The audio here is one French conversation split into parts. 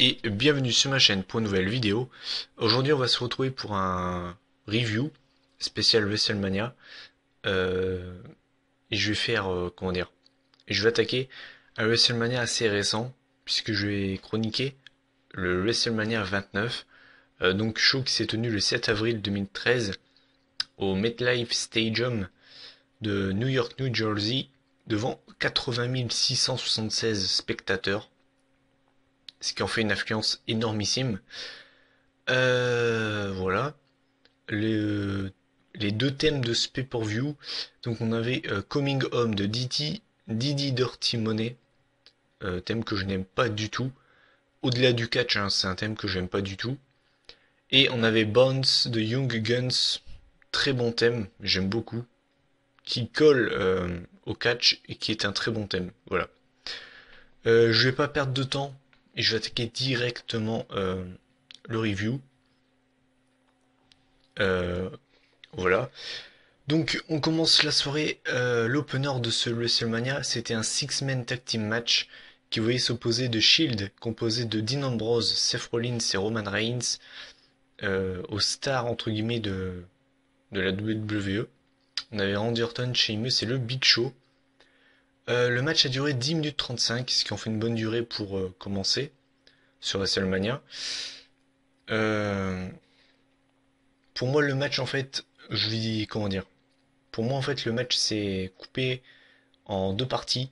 et bienvenue sur ma chaîne pour une nouvelle vidéo. Aujourd'hui on va se retrouver pour un review spécial WrestleMania. Euh, et je vais faire, comment dire, je vais attaquer un WrestleMania assez récent puisque je vais chroniquer le WrestleMania 29. Donc show qui s'est tenu le 7 avril 2013 au MetLife Stadium de New York, New Jersey devant 80 676 spectateurs, ce qui en fait une affluence énormissime. Voilà. Les, les deux thèmes de ce pay-per-view. Donc on avait Coming Home de Didi Dirty Money, thème que je n'aime pas du tout. Au-delà du catch, hein, c'est un thème que j'aime pas du tout. Et on avait Bounce de Young Guns, très bon thème, j'aime beaucoup, qui colle au catch et qui est un très bon thème. Voilà. Je vais pas perdre de temps et je vais attaquer directement le review. Euh, voilà. Donc on commence la soirée, l'opener de ce WrestleMania, c'était un six-man tag team match qui voyait s'opposer The Shield, composé de Dean Ambrose, Seth Rollins et Roman Reigns, aux stars entre guillemets de la WWE. On avait Randy Orton, Sheamus et le Big Show. Le match a duré 10 minutes 35, ce qui en fait une bonne durée pour commencer sur WrestleMania. Euh, pour moi le match en fait, je dis comment dire. Pour moi en fait le match s'est coupé en deux parties.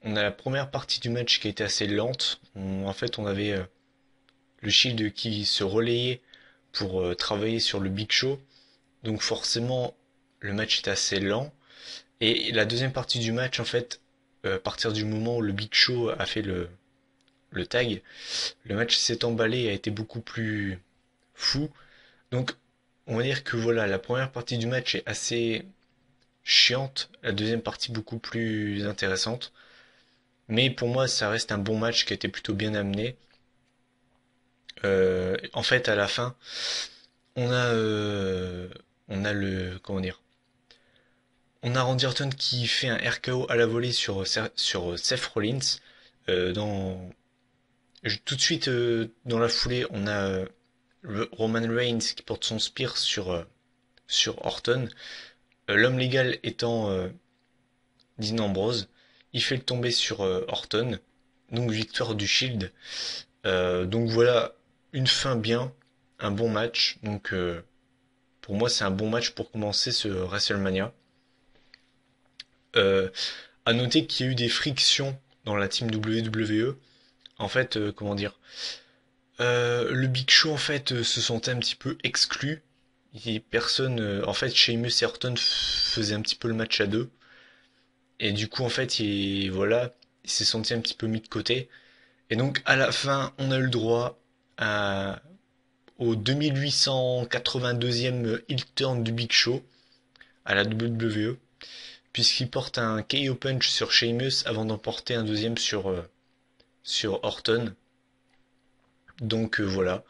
On a la première partie du match qui a été assez lente. En fait, on avait le Shield qui se relayait pour travailler sur le Big Show. Donc forcément, le match était assez lent. Et la deuxième partie du match, en fait, à partir du moment où le Big Show a fait le tag, le match s'est emballé et a été beaucoup plus fou. Donc, on va dire que voilà, la première partie du match est assez chiante, la deuxième partie beaucoup plus intéressante. Mais pour moi, ça reste un bon match qui a été plutôt bien amené. En fait, à la fin, on a, euh, on a le, comment dire, on a Randy Orton qui fait un RKO à la volée sur Seth Rollins. Dans, tout de suite, dans la foulée, on a Roman Reigns qui porte son spear sur Orton. L'homme légal étant Dean Ambrose. Il fait le tomber sur Orton. Donc victoire du Shield. Donc voilà, une fin bien, un bon match. Donc pour moi c'est un bon match pour commencer ce WrestleMania. Euh, à noter qu'il y a eu des frictions dans la team WWE. En fait, comment dire, le Big Show en fait se sentait un petit peu exclu. Et personne, en fait, Sheamus et Orton faisaient un petit peu le match à deux. Et du coup en fait, voilà, il s'est senti un petit peu mis de côté. Et donc à la fin, on a eu le droit à au 2882e heel turn du Big Show à la WWE, puisqu'il porte un KO punch sur Sheamus avant d'en porter un deuxième sur Orton. Donc voilà.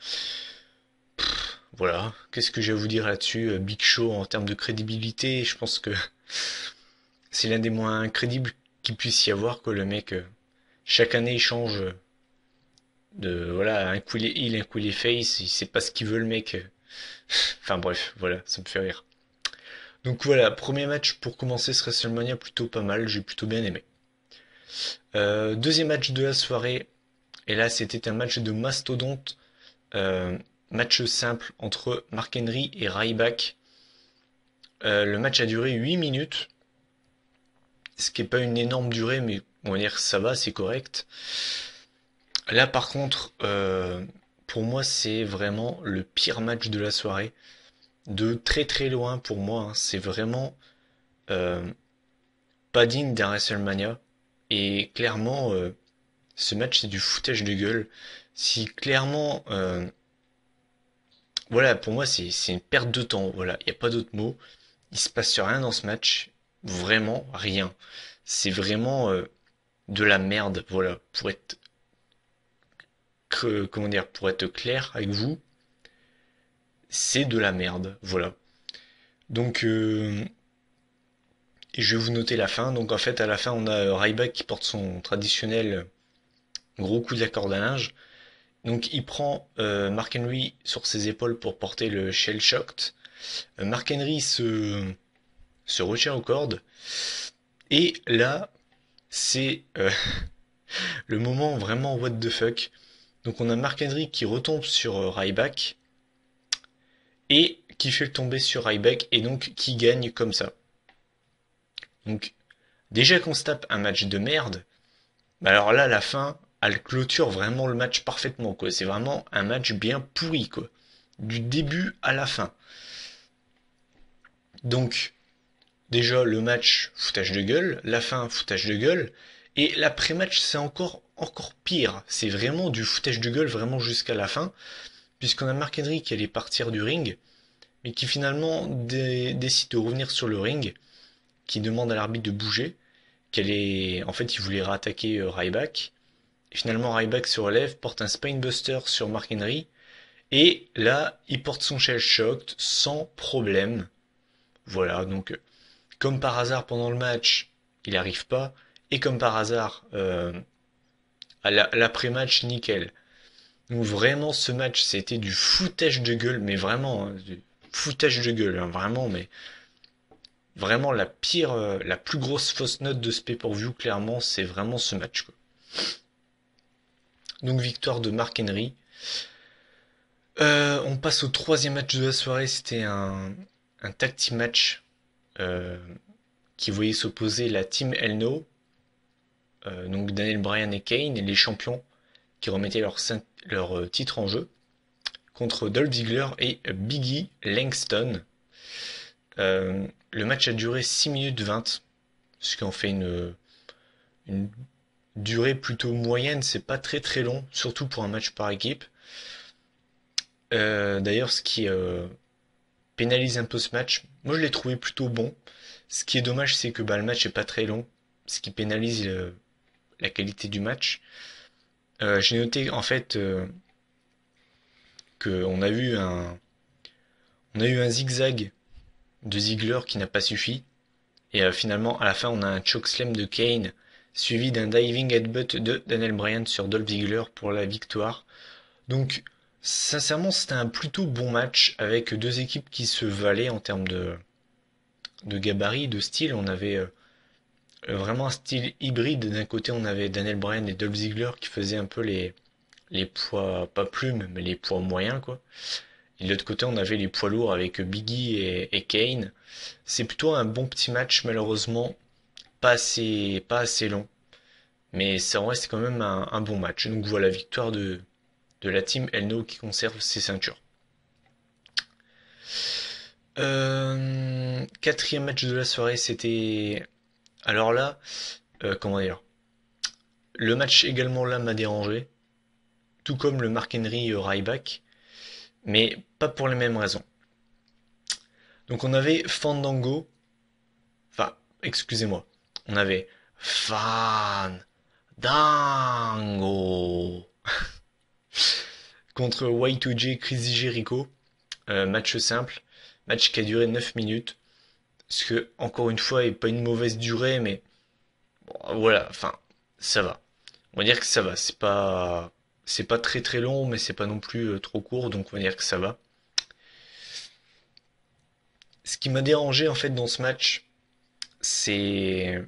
Voilà. Qu'est-ce que j'ai à vous dire là-dessus? Big Show en termes de crédibilité, je pense que c'est l'un des moins crédibles qu'il puisse y avoir, que le mec, chaque année, il change de, voilà, un coup il est heel, un coup il est face, il sait pas ce qu'il veut le mec. Enfin bref, voilà, ça me fait rire. Donc voilà, premier match pour commencer ce WrestleMania plutôt pas mal, j'ai plutôt bien aimé. Deuxième match de la soirée, et là c'était un match de mastodonte, euh, match simple entre Mark Henry et Ryback. Le match a duré 8 minutes, ce qui est pas une énorme durée, mais on va dire que ça va, c'est correct. Là par contre, pour moi c'est vraiment le pire match de la soirée, de très très loin pour moi, hein. C'est vraiment euh, pas digne d'un WrestleMania. Et clairement, ce match c'est du foutage de gueule. Si clairement, voilà, pour moi c'est une perte de temps. Voilà, il n'y a pas d'autre mot. Il se passe rien dans ce match, vraiment rien. C'est vraiment de la merde. Voilà, pour être comment dire, pour être clair avec vous, c'est de la merde. Voilà. Donc et je vais vous noter la fin. Donc en fait, à la fin, on a Ryback qui porte son traditionnel gros coup de la corde à linge. Donc il prend Mark Henry sur ses épaules pour porter le Shell Shocked. Mark Henry se retire aux cordes. Et là, c'est le moment vraiment what the fuck. Donc on a Mark Henry qui retombe sur Ryback et qui fait le tomber sur Ryback et donc qui gagne comme ça. Donc déjà qu'on se tape un match de merde, bah alors là la fin, elle clôture vraiment le match parfaitement quoi. C'est vraiment un match bien pourri quoi. Du début à la fin. Donc déjà le match foutage de gueule, la fin foutage de gueule, et l'après-match c'est encore pire. C'est vraiment du foutage de gueule vraiment jusqu'à la fin, puisqu'on a Mark Henry qui allait partir du ring, mais qui finalement décide de revenir sur le ring, qui demande à l'arbitre de bouger, en fait il voulait réattaquer Ryback. Et finalement Ryback se relève, porte un spinebuster sur Mark Henry, et là il porte son shell shocked sans problème. Voilà, donc comme par hasard pendant le match, il arrive pas. Et comme par hasard, à l'après-match, nickel. Donc vraiment, ce match, c'était du foutage de gueule, mais vraiment, hein, du foutage de gueule, hein, vraiment, mais vraiment la pire, la plus grosse fausse note de ce pay-per-view, clairement, c'est vraiment ce match, quoi. Donc victoire de Mark Henry. On passe au troisième match de la soirée, c'était un tag team match euh, qui voyait s'opposer la team El No, donc Daniel Bryan et Kane, et les champions qui remettaient leur titre en jeu, contre Dolph Ziggler et Biggie Langston. Le match a duré 6 minutes 20, ce qui en fait une durée plutôt moyenne, c'est pas très très long, surtout pour un match par équipe. D'ailleurs, ce qui pénalise un peu ce match, moi je l'ai trouvé plutôt bon. Ce qui est dommage, c'est que bah, le match est pas très long, ce qui pénalise la qualité du match. J'ai noté en fait qu'on a eu un zigzag de Ziggler qui n'a pas suffi. Et finalement, à la fin, on a un chokeslam de Kane, suivi d'un diving headbutt de Daniel Bryan sur Dolph Ziggler pour la victoire. Donc, sincèrement, c'était un plutôt bon match avec deux équipes qui se valaient en termes de gabarit, de style. On avait vraiment un style hybride. D'un côté, on avait Daniel Bryan et Dolph Ziggler qui faisaient un peu les poids, pas plumes, mais les poids moyens, quoi. Et de l'autre côté, on avait les poids lourds avec Biggie et Kane. C'est plutôt un bon petit match, malheureusement, pas assez long. Mais ça en reste quand même un bon match. Donc voilà, victoire de la team Elno qui conserve ses ceintures. Quatrième match de la soirée, c'était... Alors là, comment dire? Le match également là m'a dérangé, tout comme le Mark Henry Ryback, mais pas pour les mêmes raisons. Donc on avait Fandango, enfin, excusez-moi, on avait Fandango contre Y2J Chris Jericho. Match simple, match qui a duré 9 minutes. Ce que, encore une fois, est pas une mauvaise durée, mais bon, voilà, enfin, ça va. On va dire que ça va. C'est pas très très long, mais c'est pas non plus trop court, donc on va dire que ça va. Ce qui m'a dérangé en fait dans ce match, c'est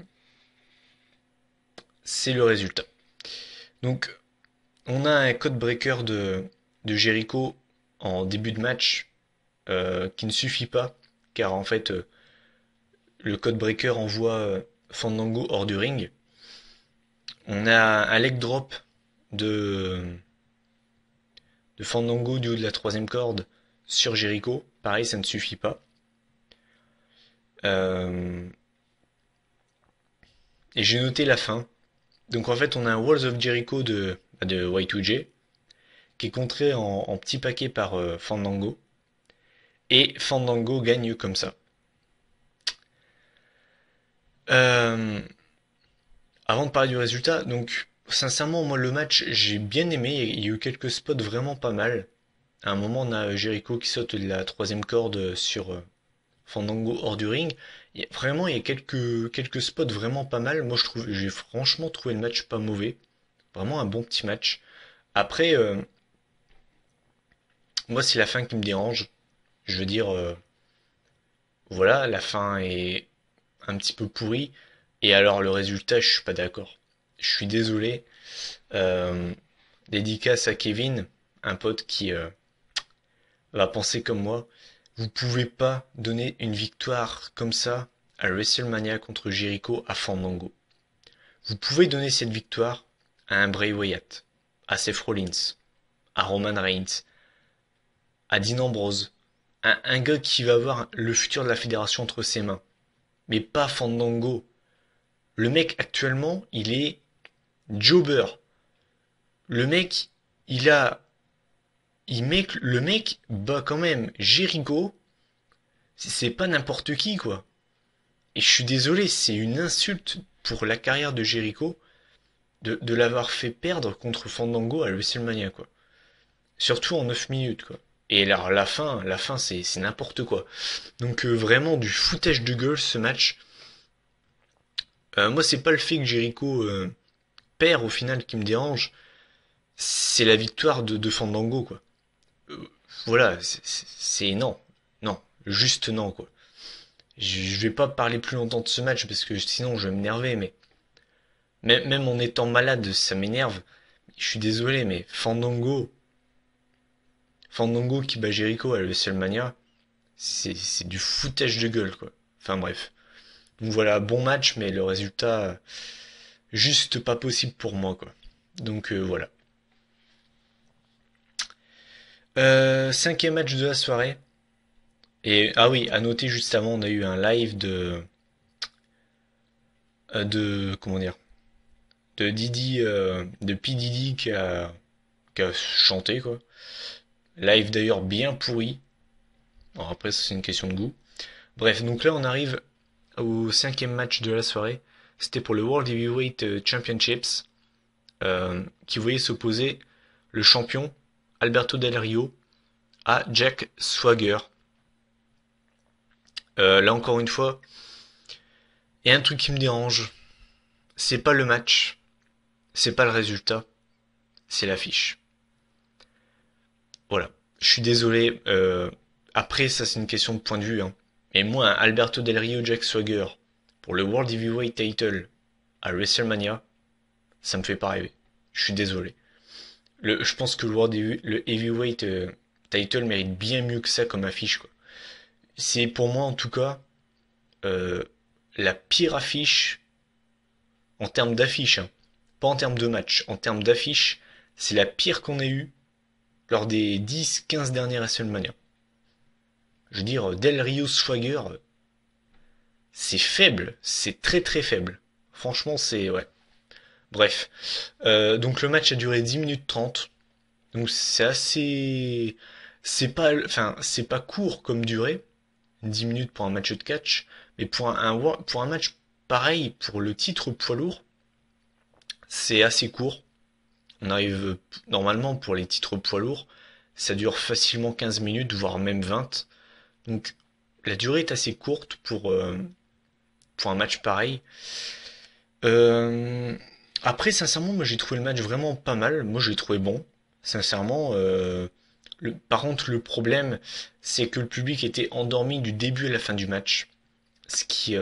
c'est le résultat. Donc, on a un code breaker de Jericho en début de match qui ne suffit pas, car en fait, le code breaker envoie Fandango hors du ring. On a un leg drop de, de Fandango du haut de la troisième corde sur Jericho. Pareil, ça ne suffit pas. Euh, et j'ai noté la fin. Donc en fait, on a un Walls of Jericho de Y2J qui est contré en petit paquet par Fandango. Et Fandango gagne comme ça. Euh, Avant de parler du résultat, donc sincèrement, moi le match, j'ai bien aimé. Il y a eu quelques spots vraiment pas mal. À un moment, on a Jericho qui saute de la troisième corde sur Fandango hors du ring. Vraiment, il y a quelques spots vraiment pas mal. Moi, j'ai franchement trouvé le match pas mauvais. Vraiment un bon petit match. Après, Moi, c'est la fin qui me dérange. Je veux dire, voilà, la fin est un petit peu pourrie. Et alors, le résultat, je suis pas d'accord. Je suis désolé. Euh, Dédicace à Kevin, un pote qui va penser comme moi. Vous pouvez pas donner une victoire comme ça à WrestleMania contre Jericho à Fandango. Vous pouvez donner cette victoire à un Bray Wyatt, à Seth Rollins, à Roman Reigns, à Dean Ambrose, un gars qui va avoir le futur de la fédération entre ses mains. Mais pas Fandango. Le mec actuellement, il est jobber. Le mec, il a, le mec bat quand même Jericho. C'est pas n'importe qui quoi. Et je suis désolé, c'est une insulte pour la carrière de Jericho de l'avoir fait perdre contre Fandango à WrestleMania quoi. Surtout en 9 minutes quoi. Et alors la fin c'est n'importe quoi. Donc vraiment du foutage de gueule ce match. Moi c'est pas le fait que Jericho perd au final qui me dérange, c'est la victoire de Fandango quoi. Euh, voilà, c'est non, non, juste non quoi. Je vais pas parler plus longtemps de ce match parce que sinon je vais m'énerver, mais même en étant malade, ça m'énerve. Je suis désolé, mais Fandango qui bat Jericho à WrestleMania, c'est du foutage de gueule quoi. Enfin bref. Donc voilà, bon match, mais le résultat juste pas possible pour moi quoi. Donc voilà. Cinquième match de la soirée. Et ah oui, à noter juste avant, on a eu un live de comment dire, de Didi, de P Diddy qui a chanté quoi. Live d'ailleurs bien pourri. Alors après, c'est une question de goût. Bref, donc là on arrive au cinquième match de la soirée. C'était pour le World Heavyweight Championships qui voyait s'opposer le champion Alberto Del Rio à Jack Swagger. Là encore une fois, il y a un truc qui me dérange. C'est pas le match, c'est pas le résultat, c'est l'affiche. Voilà. Je suis désolé. Après, ça c'est une question de point de vue. Hein. Et moi, un Alberto Del Rio Jack Swagger pour le World Heavyweight Title à WrestleMania, ça me fait pas rêver. Je suis désolé. Je pense que le Heavyweight Title mérite bien mieux que ça comme affiche. Quoi. C'est pour moi en tout cas euh, la pire affiche en termes d'affiche. Hein. Pas en termes de match. En termes d'affiche, c'est la pire qu'on ait eue lors des 10-15 dernières WrestleMania. Je veux dire, Del Rio Swagger, c'est faible, c'est très très faible. Franchement, c'est ouais. Bref, donc le match a duré 10 minutes 30. Donc c'est assez, c'est pas court comme durée, 10 minutes pour un match de catch, mais pour un match pareil pour le titre poids lourd, c'est assez court. On arrive normalement pour les titres poids lourds, ça dure facilement 15 minutes, voire même 20. Donc la durée est assez courte pour un match pareil. Euh, Après, sincèrement, moi j'ai trouvé le match vraiment pas mal. Moi j'ai trouvé bon. Sincèrement, par contre, le problème, c'est que le public était endormi du début à la fin du match. Ce qui,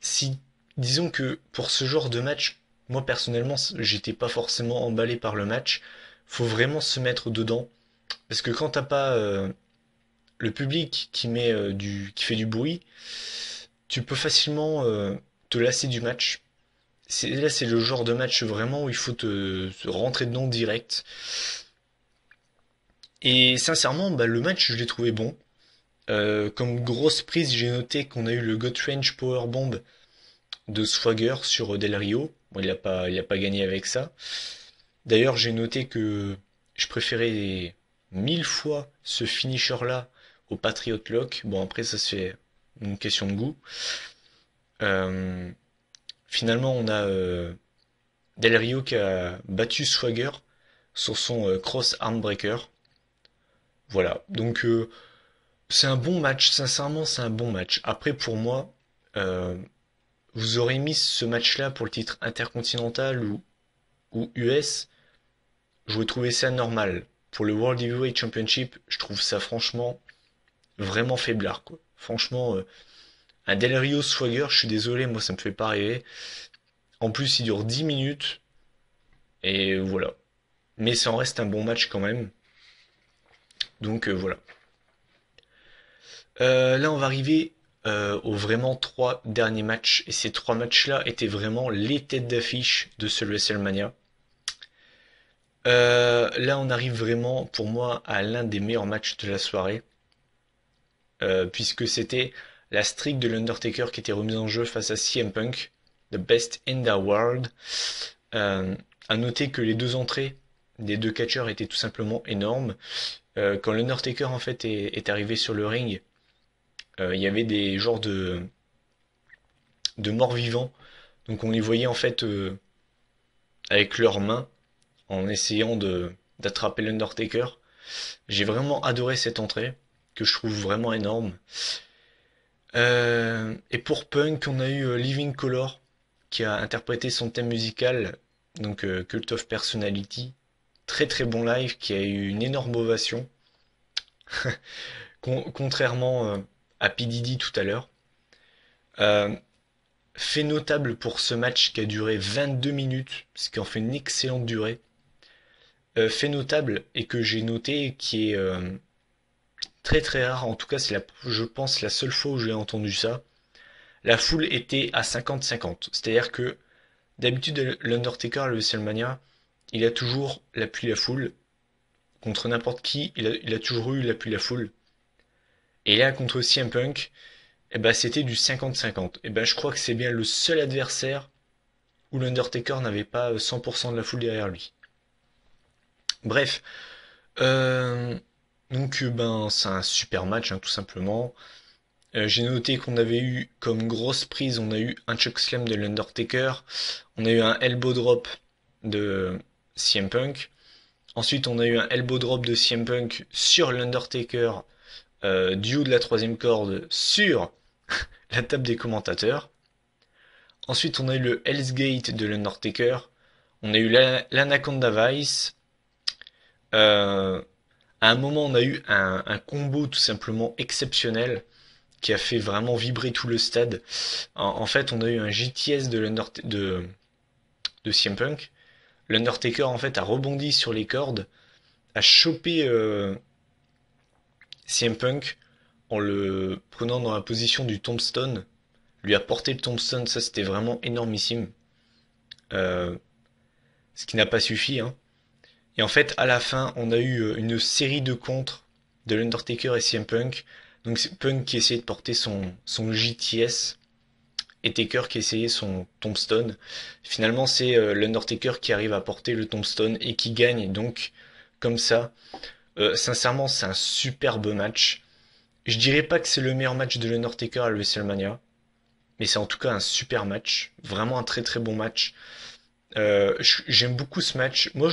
si, disons que pour ce genre de match, moi personnellement, j'étais pas forcément emballé par le match. Faut vraiment se mettre dedans. Parce que quand t'as pas le public qui fait du bruit, tu peux facilement te lasser du match. Là, c'est le genre de match vraiment où il faut te rentrer dedans direct. Et sincèrement, bah, le match, je l'ai trouvé bon. Comme grosse prise, j'ai noté qu'on a eu le Gut Powerbomb de Swagger sur Del Rio. Bon, il a pas gagné avec ça. D'ailleurs, j'ai noté que je préférais 1000 fois ce finisher-là au Patriot Lock. Bon, après, ça c'est une question de goût. Euh, Finalement, on a Del Rio qui a battu Swagger sur son cross armbreaker. Voilà. Donc c'est un bon match. Sincèrement, c'est un bon match. Après, pour moi, euh, vous aurez mis ce match-là pour le titre intercontinental ou US. J'aurais trouvé ça normal. pour le World Heavyweight Championship, je trouve ça franchement vraiment faiblard, quoi. Franchement, un Del Rio Swagger, je suis désolé, moi ça me fait pas rêver. En plus, il dure 10 minutes, et voilà. Mais ça en reste un bon match quand même. Donc voilà. Là, on va arriver aux vraiment trois derniers matchs. Et ces trois matchs-là étaient vraiment les têtes d'affiche de ce WrestleMania. Là, on arrive vraiment, pour moi, à l'un des meilleurs matchs de la soirée. Puisque c'était la streak de l'Undertaker qui était remise en jeu face à CM Punk, The Best in the World. À noter que les deux entrées des deux catcheurs étaient tout simplement énormes. Quand l'Undertaker en fait est arrivé sur le ring, il y avait des genres de morts vivants. Donc on les voyait en fait avec leurs mains en essayant de d'attraper l'Undertaker. J'ai vraiment adoré cette entrée que je trouve vraiment énorme. Et pour Punk, on a eu Living Color qui a interprété son thème musical, donc Cult of Personality. Très très bon live qui a eu une énorme ovation, contrairement à P. Diddy tout à l'heure. Euh, Fait notable pour ce match qui a duré 22 minutes, ce qui en fait une excellente durée. Fait notable et que j'ai noté qui est très très rare, en tout cas c'est je pense la seule fois où j'ai entendu ça. La foule était à 50-50, c'est-à-dire que d'habitude l'Undertaker, le WrestleMania, il a toujours l'appui de la foule. Contre n'importe qui, il a toujours eu l'appui de la foule. Et là, contre CM Punk, eh ben, c'était du 50-50. Et ben, je crois que c'est bien le seul adversaire où l'Undertaker n'avait pas 100% de la foule derrière lui. Bref, euh, donc ben c'est un super match hein, tout simplement. J'ai noté qu'on avait eu comme grosse prise, on a eu un chokeslam de l'Undertaker, on a eu un elbow drop de CM Punk. Ensuite, on a eu un elbow drop de CM Punk sur l'Undertaker du haut de la troisième corde sur la table des commentateurs. Ensuite, on a eu le Hell's Gate de l'Undertaker. On a eu l'Anaconda Vice. À un moment, on a eu un combo tout simplement exceptionnel qui a fait vraiment vibrer tout le stade. En fait, on a eu un JTS de CM Punk. L'Undertaker en fait a rebondi sur les cordes, a chopé CM Punk en le prenant dans la position du tombstone, lui a porté le tombstone, ça c'était vraiment énormissime. Euh, Ce qui n'a pas suffi, hein. Et en fait, à la fin, on a eu une série de contres de l'Undertaker et CM Punk. Donc c'est Punk qui essayait de porter son JTS et Taker qui essayait son tombstone. Finalement, c'est l'Undertaker qui arrive à porter le tombstone et qui gagne. Donc, comme ça, sincèrement, c'est un superbe match. Je dirais pas que c'est le meilleur match de l'Undertaker à WrestleMania, mais c'est en tout cas un super match, vraiment un très très bon match. J'aime beaucoup ce match. Moi,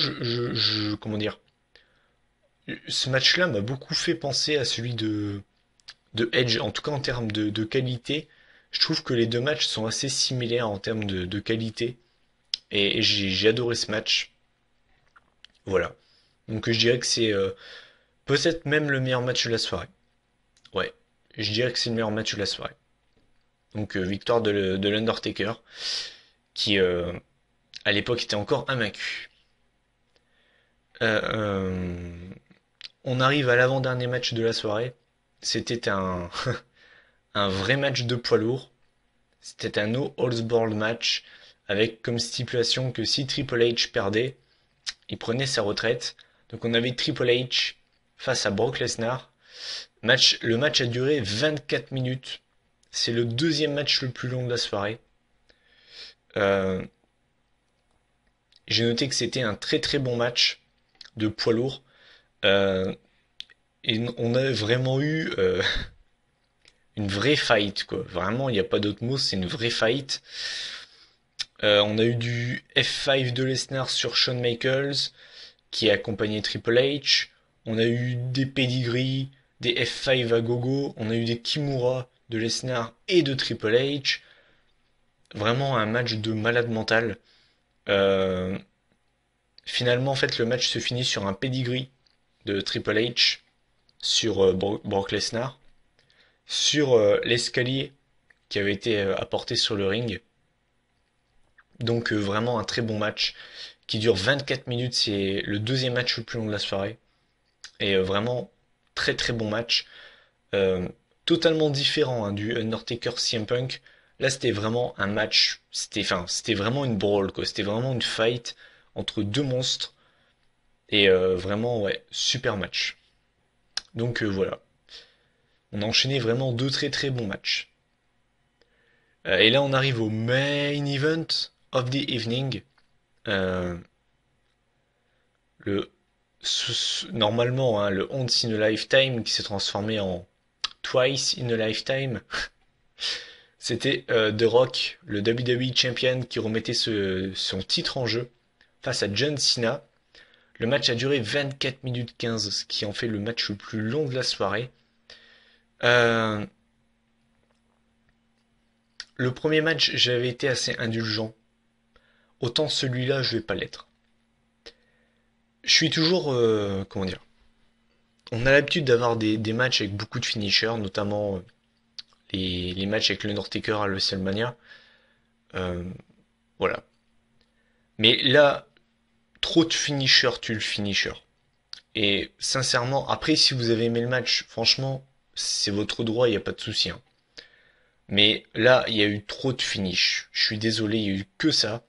comment dire, ce match-là m'a beaucoup fait penser à celui de Edge, en tout cas en termes de qualité. Je trouve que les deux matchs sont assez similaires en termes de qualité, et j'ai adoré ce match. Voilà. Donc je dirais que c'est peut-être même le meilleur match de la soirée. Ouais, je dirais que c'est le meilleur match de la soirée. Donc victoire de l'Undertaker, qui à l'époque était encore invaincu. Euh, euh, on arrive à l'avant-dernier match de la soirée. C'était un vrai match de poids lourd. C'était un no holds barred match avec comme stipulation que si Triple H perdait, il prenait sa retraite. Donc on avait Triple H face à Brock Lesnar. Le match a duré 24 minutes. C'est le deuxième match le plus long de la soirée. Euh, j'ai noté que c'était un très très bon match de poids lourd. Euh, et on a vraiment eu une vraie fight, quoi. Vraiment, il n'y a pas d'autre mot, c'est une vraie fight. On a eu du F5 de Lesnar sur Shawn Michaels, qui a accompagné Triple H. On a eu des pedigrees, des F5 à gogo. On a eu des Kimura de Lesnar et de Triple H. Vraiment un match de malade mental. Euh, Finalement, en fait, le match se finit sur un pedigree de Triple H sur Brock Lesnar, sur l'escalier qui avait été apporté sur le ring. Donc vraiment un très bon match qui dure 24 minutes, c'est le deuxième match le plus long de la soirée. Et vraiment très très bon match. Euh, Totalement différent hein, du Undertaker CM Punk. Là c'était vraiment un match, c'était vraiment une brawl quoi, c'était vraiment une fight entre deux monstres. Et vraiment ouais, super match. Donc voilà, on a enchaîné vraiment deux très très bons matchs. Et là on arrive au main event of the evening. Euh, le Normalement hein, le Once in a Lifetime qui s'est transformé en Twice in a Lifetime. C'était The Rock, le WWE Champion, qui remettait son titre en jeu face à John Cena. Le match a duré 24 minutes 15, ce qui en fait le match le plus long de la soirée. Euh, le premier match, j'avais été assez indulgent. Autant celui-là, je vais pas l'être. Je suis toujours, comment dire, on a l'habitude d'avoir des matchs avec beaucoup de finishers, notamment les matchs avec le Undertaker à WrestleMania. Euh, voilà. Mais là, trop de finishers tue le finisher. Et sincèrement, après, si vous avez aimé le match, franchement, c'est votre droit, il n'y a pas de souci, hein. Mais là, il y a eu trop de finish. Je suis désolé, il y a eu que ça.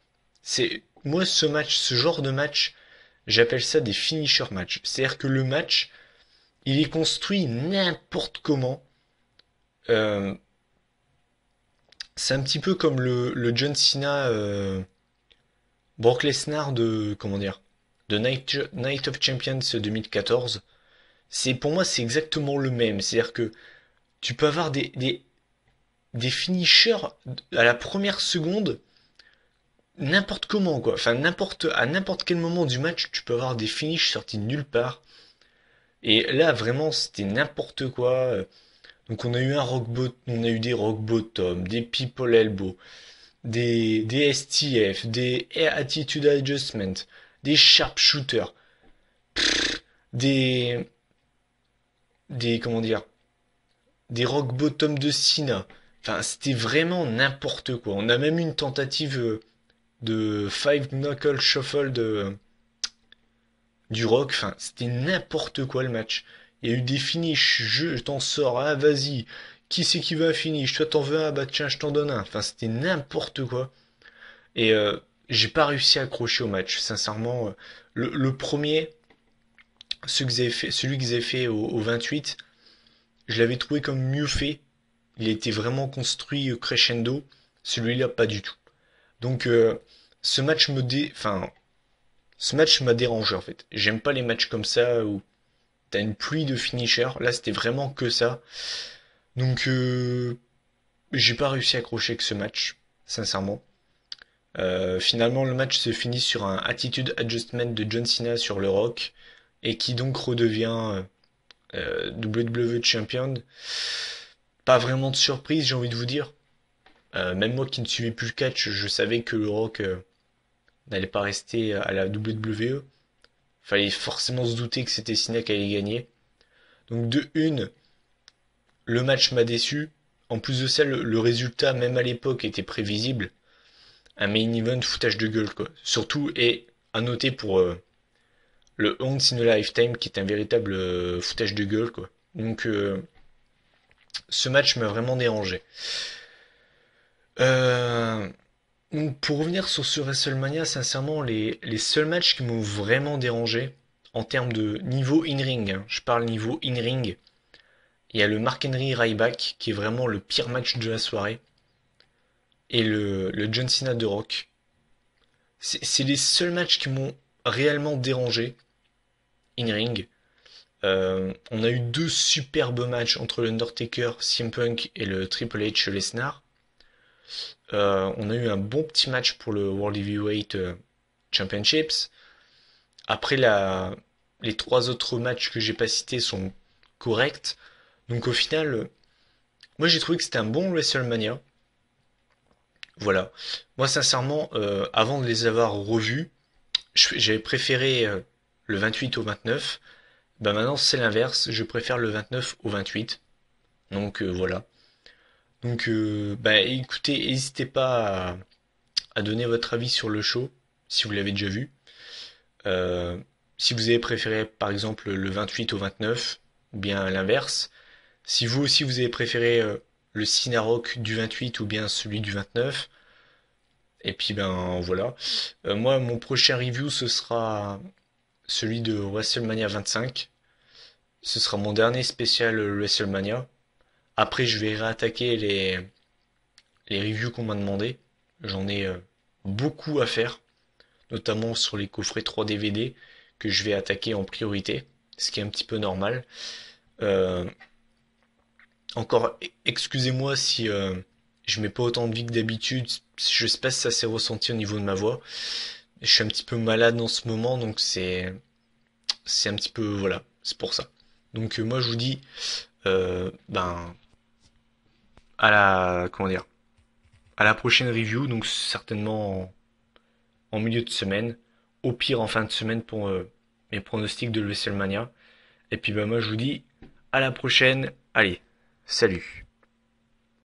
Moi, ce match, ce genre de match, j'appelle ça des finisher match. C'est-à-dire que le match, il est construit n'importe comment. Euh, c'est un petit peu comme le John Cena, Brock Lesnar de, comment dire, de Night of Champions 2014. Pour moi, c'est exactement le même. C'est-à-dire que tu peux avoir des finishers à la première seconde, n'importe comment, quoi. Enfin, à n'importe quel moment du match, tu peux avoir des finishes sortis de nulle part. Et là, vraiment, c'était n'importe quoi. Donc, on a eu des rock bottom, des people elbow, des STF, des attitude adjustment, des sharpshooters, des, comment dire, des rock bottom de Cena. Enfin, c'était vraiment n'importe quoi. On a même eu une tentative de Five Knuckle Shuffle du Rock. Enfin, c'était n'importe quoi le match. Il y a eu des finishes, je t'en sors, ah vas-y. Qui c'est qui veut un finish? Toi t'en veux un, bah tiens, je t'en donne un. Enfin, c'était n'importe quoi. Et j'ai pas réussi à accrocher au match. Sincèrement, le premier, celui qu'ils avaient fait au 28, je l'avais trouvé comme mieux fait. Il était vraiment construit crescendo. Celui-là, pas du tout. Donc, ce match ce match m'a dérangé en fait. J'aime pas les matchs comme ça où t'as une pluie de finishers. Là, c'était vraiment que ça. Donc, j'ai pas réussi à accrocher avec ce match, sincèrement. Finalement, le match se finit sur un attitude adjustment de John Cena sur le Rock et qui donc redevient WWE Champion. Pas vraiment de surprise, j'ai envie de vous dire. Même moi qui ne suivais plus le catch, je savais que le Rock n'allait pas rester à la WWE. Fallait forcément se douter que c'était Cena qui allait gagner. Donc de une, le match m'a déçu. En plus de ça, le résultat, même à l'époque, était prévisible. Un main event foutage de gueule, quoi. Surtout, et à noter pour le Once in a Lifetime, qui est un véritable foutage de gueule, quoi. Donc, ce match m'a vraiment dérangé. Euh, donc, pour revenir sur ce WrestleMania, sincèrement, les seuls matchs qui m'ont vraiment dérangé, en termes de niveau in-ring, hein, je parle niveau in-ring, il y a le Mark Henry Ryback, qui est vraiment le pire match de la soirée, et le John Cena de Rock. C'est les seuls matchs qui m'ont réellement dérangé in-ring. On a eu deux superbes matchs entre l'Undertaker, CM Punk et le Triple H Lesnar. On a eu un bon petit match pour le World Heavyweight Championships. Après, les trois autres matchs que j'ai pas cités sont corrects. Donc au final, moi j'ai trouvé que c'était un bon WrestleMania. Voilà. Moi sincèrement, avant de les avoir revus, j'avais préféré le 28 au 29. Bah maintenant c'est l'inverse, je préfère le 29 au 28. Donc voilà. Donc bah écoutez, n'hésitez pas à donner votre avis sur le show, si vous l'avez déjà vu. Euh, Si vous avez préféré par exemple le 28 au 29, ou bien l'inverse. Si vous aussi vous avez préféré le Cinérock du 28 ou bien celui du 29. Et puis ben voilà. Moi mon prochain review ce sera celui de WrestleMania 25. Ce sera mon dernier spécial WrestleMania. Après je vais réattaquer les reviews qu'on m'a demandé. J'en ai beaucoup à faire, notamment sur les coffrets 3 DVD que je vais attaquer en priorité, ce qui est un petit peu normal. Euh, Encore, excusez-moi si je mets pas autant de vie que d'habitude. Je sais pas si ça s'est ressenti au niveau de ma voix. Je suis un petit peu malade en ce moment, donc c'est un petit peu voilà, c'est pour ça. Donc moi je vous dis ben à la comment dire à la prochaine review, donc certainement en milieu de semaine, au pire en fin de semaine pour mes pronostics de WrestleMania. Et puis bah moi je vous dis à la prochaine. Allez, salut.